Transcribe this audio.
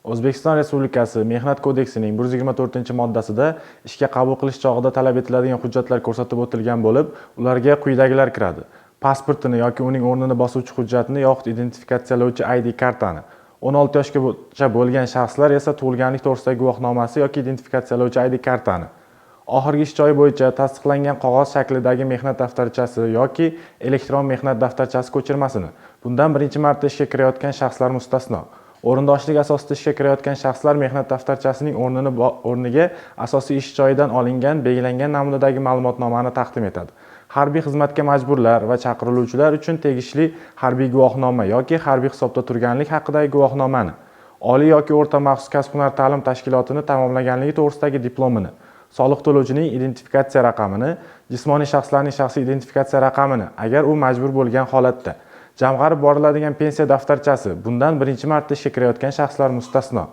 O'zbekiston Respublikasi Mehnat kodeksining 124-moddasida ishga qabul qilish chog'ida talab etiladigan hujjatlar ko'rsatib o'tilgan bo'lib, ularga quyidagilar kiradi. Pasportini yoki uning o'rnini bosuvchi hujjatni yoxud identifikatsiyalovchi ID kartani. 16 yoshgacha bo'lgan shaxslar esa tug'ilganlik to'g'risidagi guvohnomasi yoki identifikatsiyalovchi ID kartani. Oxirgi ish joyi bo'yicha tasdiqlangan qog'oz shaklidagi mehnat daftarchasi yoki elektron mehnat daftarchasi ko'chirmasini. Bundan birinchi marta ishga kirayotgan shaxslar mustasno. O'rindoshlik asosida ishga kirayotgan shaxslar mehnat daftarchasining o'rniga asosiy ish joyidan olingan belgilangan namunadagi ma'lumotnomani taqdim etadi. Harbiy xizmatga majburlar va chaqiriluvchilar uchun tegishli harbiy guvohnoma yoki harbiy hisobda turganlik haqidagi guvohnomani, oliy yoki o'rta maxsus kasb-hunar ta'lim tashkilotini tamomlaganligi to'g'risidagi diplomini, soliq to'lovchining identifikatsiya raqamini, jismoniy shaxslarning shaxsiy identifikatsiya raqamini, agar u majbur bo'lgan holatda, jamg'arib boriladigan pensiya daftarchasi, bundan birinchi marta ishga kirayotgan shaxslar mustasno.